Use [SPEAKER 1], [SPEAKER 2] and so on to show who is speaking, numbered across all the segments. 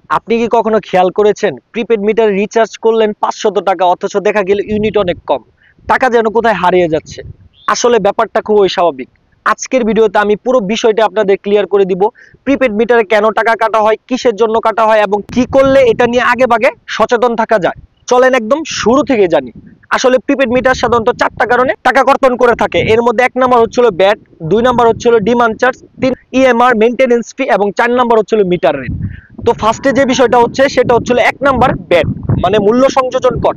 [SPEAKER 1] আপনি কি কখনো খেয়াল করেছেন প্রিপেড মিটার রিচার্জ করলেন 500 টাকা অথচ দেখা গেল ইউনিট অনেক কম, টাকা যেন কোথায় হারিয়ে যাচ্ছে। আসলে ব্যাপারটা খুবই স্বাভাবিক। আজকের ভিডিওতে আমি পুরো বিষয়টা আপনাদের ক্লিয়ার করে দিব। প্রিপেড মিটারে কেন টাকা কাটা হয়, কিসের জন্য কাটা হয় এবং কি করলে এটা নিয়ে আগে ভাগে সচেতন থাকা যায়। চলেন একদম শুরু থেকে জানি। আসলে প্রিপেড মিটার সাধারণত 4টা কারণে টাকা কর্তন করে থাকে। এর মধ্যে 1 নাম্বার হচ্ছিল ব্যাট, 2 নাম্বার হচ্ছিল ডিমান্ড চার্জ, 3 ইএমআর মেইনটেনেন্স ফি এবং 4 নাম্বার হচ্ছিল মিটার রেট। তো ফার্স্টে যে বিষয়টা হচ্ছে সেটা হচ্ছিল 1 নাম্বার ব্যাট, মানে মূল্য সংযোজন কর।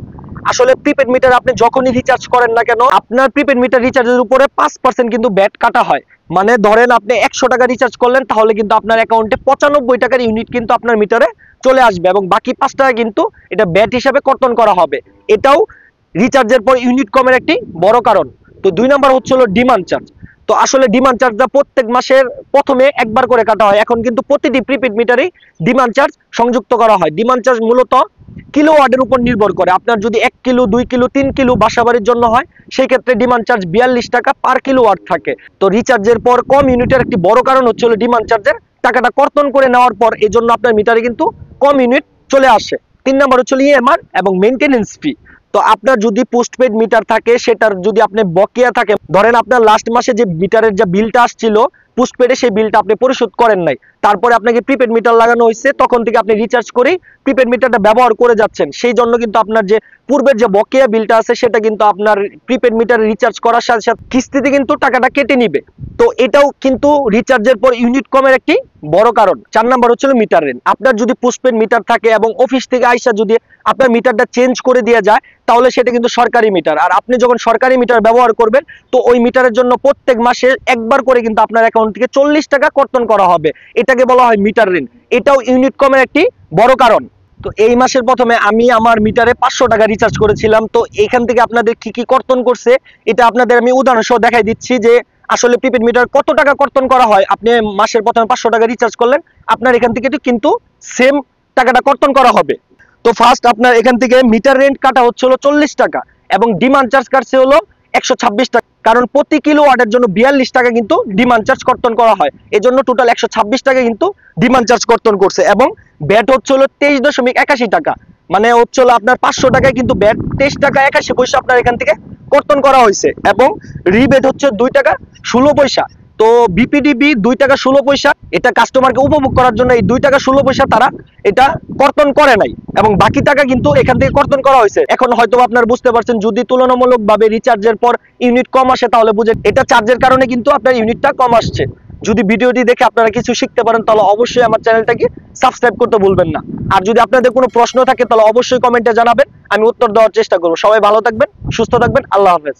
[SPEAKER 1] আসলে প্রিপেড মিটার আপনি যখনই রিচার্জ করেন না কেন, আপনার প্রিপেড মিটার রিচার্জের উপরে 5% কিন্তু ব্যাট কাটা হয়। মানে ধরেন আপনি 100 টাকা রিচার্জ করলেন, তাহলে কিন্তু আপনার অ্যাকাউন্টে 95 টাকার ইউনিট কিন্তু আপনার মিটারে চলে আসবে এবং বাকি 5 টাকা কিন্তু এটা ব্যাট হিসাবে কর্তন করা হবে। এটাও রিচার্জের পর ইউনিট কমের একটি বড় কারণ। তো 2 নাম্বার হচ্ছে হলো ডিমান্ড চার্জ। তো আসলে ডিমান্ড চার্জটা প্রত্যেক মাসের প্রথমে একবার করে কাটা হয়। এখন কিন্তু প্রতিটি প্রিপেড মিটারেই ডিমান্ড চার্জ সংযুক্ত করা হয়। ডিমান্ড চার্জ মূলত কিলোওয়াটের উপর নির্ভর করে। আপনার যদি 1 কিলো, 2 কিলো, 3 কিলো বাসাবাড়ির জন্য হয়, সেই ক্ষেত্রে ডিমান্ড চার্জ 42 টাকা পার কিলোওয়াট থাকে। তো রিচার্জের পর কম ইউনিটের একটি বড় কারণ হচ্ছে হলো ডিমান্ড চার্জের টাকাটা কর্তন করে নেওয়ার পর এই জন্য আপনার মিটারে কিন্তু কম ইউনিট চলে আসে। 3 নাম্বার হচ্ছে ইএমআর এবং মেইনটেনেন্স ফি। তো আপনার যদি পোস্টপেড মিটার থাকে, সেটার যদি আপনি বকেয়া থাকে, ধরেন আপনার লাস্ট মাসে যে মিটারের যে বিলটা আসছিল পোস্টপেডে, সেই বিলটা আপনি পরিশোধ করেন নাই, তারপরে আপনাকে প্রিপেড মিটার লাগানো হয়েছে, তখন থেকে আপনি রিচার্জ করেই প্রিপেড মিটারটা ব্যবহার করে যাচ্ছেন, সেই জন্য কিন্তু আপনার যে পূর্বের যে বকেয়া বিলটা আছে সেটা কিন্তু আপনার প্রিপেড মিটার রিচার্জ করার সাথে সাথে কিস্তিতে কিন্তু টাকাটা কেটে নিবে। তো এটাও কিন্তু রিচার্জের পর ইউনিট কমের একটি বড় কারণ। 4 নাম্বার হচ্ছে মিটার রেন্ট। আপনার যদি পোস্টপেড মিটার থাকে এবং অফিস থেকে আইসা যদি আপনার মিটারটা চেঞ্জ করে দেওয়া যায়, তাহলে সেটা কিন্তু সরকারি মিটার। আর আপনি যখন সরকারি মিটার ব্যবহার করবেন, তো ওই মিটারের জন্য প্রত্যেক মাসে একবার করে কিন্তু আপনার অ্যাকাউন্ট থেকে 40 টাকা কর্তন করা হবে। এটাকে বলা হয় মিটার রেন্ট। এটাও ইউনিট কমের একটি বড় কারণ। তো এই মাসের প্রথমে আমি আমার মিটারে 500 টাকা রিচার্জ করেছিলাম। তো এখান থেকে আপনাদের কি কি কর্তন করছে এটা আপনাদের আমি উদাহরণ সহ দেখাই দিচ্ছি যে আসলে প্রিপেড মিটার কত টাকা কর্তন করা হয়। আপনি মাসের প্রথমে 500 টাকা রিচার্জ করলেন, আপনার এখান থেকে কিন্তু সেম টাকাটা কর্তন করা হবে। তো ফার্স্ট আপনার এখান থেকে মিটার রেন্ট কাটা হচ্ছে হলো 40 টাকা এবং ডিমান্ড চার্জ কাটছে হলো 126 টাকা। কারণ প্রতি কিলো ওয়াটের জন্য 42 টাকা কিন্তু ডিমান্ড চার্জ কর্তন করা হয়, এজন্য টোটাল 126 টাকা কিন্তু ডিমান্ড চার্জ কর্তন করছে। এবং ব্যাট হচ্ছে হলো 23.81 টাকা, মানে হচ্ছে হলো আপনার 500 টাকায় কিন্তু ব্যাট 23 টাকা 81 পয়সা আপনার এখান থেকে কর্তন করা হয়েছে। এবং রিবেট হচ্ছে 2 টাকা 16 পয়সা। তো বিপিডিবি 2 টাকা 16 পয়সা, এটা কাস্টমারকে উপভোগ করার জন্য এই 2 টাকা 16 পয়সা তারা এটা কর্তন করে নাই এবং বাকি টাকা কিন্তু এখান থেকে কর্তন করা হয়েছে। এখন হয়তো আপনারা বুঝতে পারছেন, যদি তুলনামূলকভাবে রিচার্জের পর ইউনিট কম আসে তাহলে বুঝে এটা চার্জের কারণে কিন্তু আপনার ইউনিটটা কম আসছে। যদি ভিডিওটি দেখে আপনারা কিছু শিখতে পারেন, তাহলে অবশ্যই আমার চ্যানেলটাকে সাবস্ক্রাইব করতে ভুলবেন না। আর যদি আপনাদের কোনো প্রশ্ন থাকে তাহলে অবশ্যই কমেন্টে জানাবেন, আমি উত্তর দেওয়ার চেষ্টা করব। সবাই ভালো থাকবেন, সুস্থ থাকবেন, আল্লাহ হাফেজ।